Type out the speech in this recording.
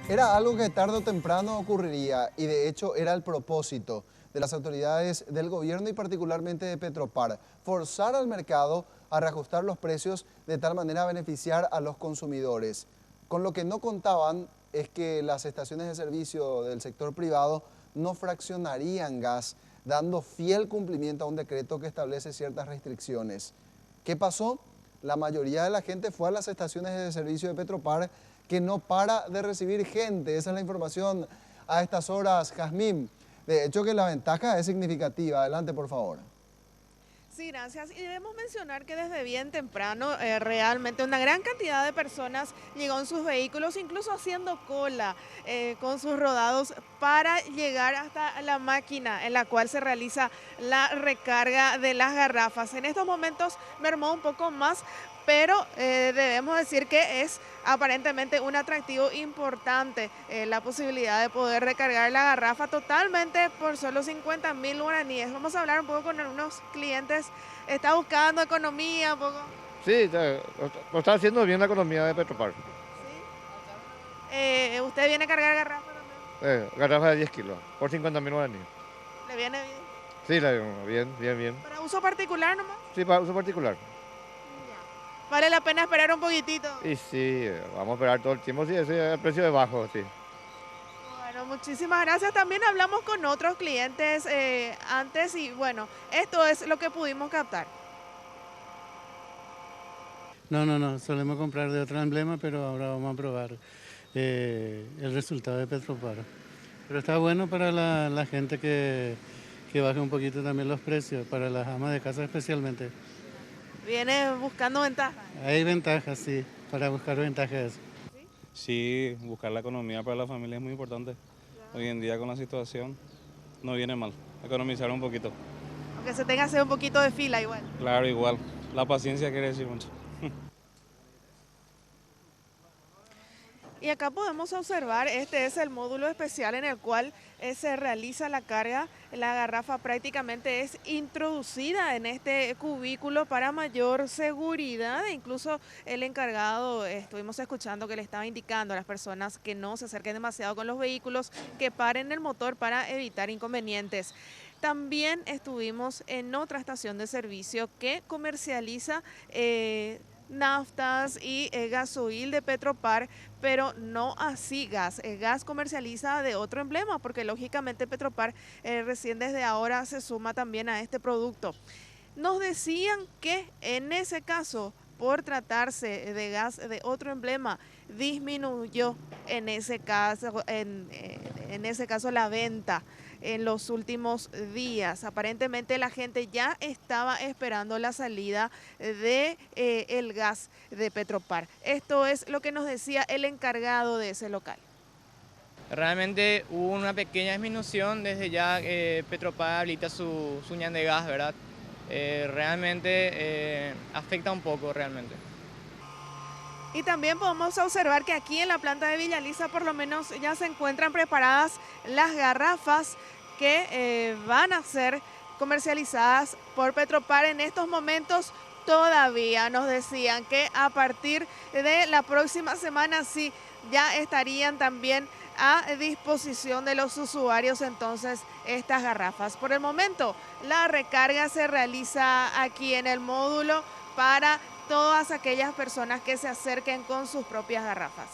Era algo que tarde o temprano ocurriría y de hecho era el propósito de las autoridades del gobierno y particularmente de Petropar, forzar al mercado a reajustar los precios de tal manera a beneficiar a los consumidores. Con lo que no contaban es que las estaciones de servicio del sector privado no fraccionarían gas, dando fiel cumplimiento a un decreto que establece ciertas restricciones. ¿Qué pasó? La mayoría de la gente fue a las estaciones de servicio de Petropar, que no para de recibir gente. Esa es la información a estas horas, Jazmín. De hecho que la ventaja es significativa. Adelante, por favor. Sí, gracias. Y debemos mencionar que desde bien temprano realmente una gran cantidad de personas llegó en sus vehículos, incluso haciendo cola con sus rodados para llegar hasta la máquina en la cual se realiza la recarga de las garrafas. En estos momentos mermó un poco más, pero debemos decir que es aparentemente un atractivo importante la posibilidad de poder recargar la garrafa totalmente por solo 50.000 guaraníes. Vamos a hablar un poco con algunos clientes. Está buscando economía un poco. Sí, lo está haciendo bien la economía de Petropar. ¿Usted viene a cargar garrafa también? Garrafa de 10 kilos, por 50.000 guaraníes. ¿Le viene bien? Sí, bien, bien, bien. ¿Para uso particular nomás? Sí, para uso particular. Ya. ¿Vale la pena esperar un poquitito? Y sí, vamos a esperar todo el tiempo, sí, ese el precio es bajo, sí. Bueno, muchísimas gracias. También hablamos con otros clientes antes y bueno, esto es lo que pudimos captar. No, solemos comprar de otro emblema, pero ahora vamos a probar el resultado de Petropar. Pero está bueno para la gente que baje un poquito también los precios, para las amas de casa especialmente. Viene buscando ventaja. Hay ventajas, sí, para buscar ventajas. Sí, buscar la economía para la familia es muy importante. Hoy en día con la situación no viene mal, economizar un poquito. Aunque se tenga que hacer un poquito de fila igual. Claro, igual, la paciencia quiere decir mucho. Y acá podemos observar, este es el módulo especial en el cual se realiza la carga. La garrafa prácticamente es introducida en este cubículo para mayor seguridad. E incluso el encargado, estuvimos escuchando que le estaba indicando a las personas que no se acerquen demasiado con los vehículos, que paren el motor para evitar inconvenientes. También estuvimos en otra estación de servicio que comercializa naftas y gasoil de Petropar, pero no así gas. Gas comercializa de otro emblema, porque lógicamente Petropar recién desde ahora se suma también a este producto. Nos decían que en ese caso, por tratarse de gas de otro emblema, disminuyó en ese caso, en ese caso la venta en los últimos días. Aparentemente la gente ya estaba esperando la salida de el gas de Petropar. Esto es lo que nos decía el encargado de ese local. Realmente hubo una pequeña disminución desde ya Petropar habilita su ñan de gas, ¿verdad? Realmente afecta un poco realmente. Y también podemos observar que aquí en la planta de Villaliza por lo menos ya se encuentran preparadas las garrafas que van a ser comercializadas por Petropar en estos momentos. Todavía nos decían que a partir de la próxima semana sí ya estarían también a disposición de los usuarios entonces estas garrafas. Por el momento la recarga se realiza aquí en el módulo para todas aquellas personas que se acerquen con sus propias garrafas.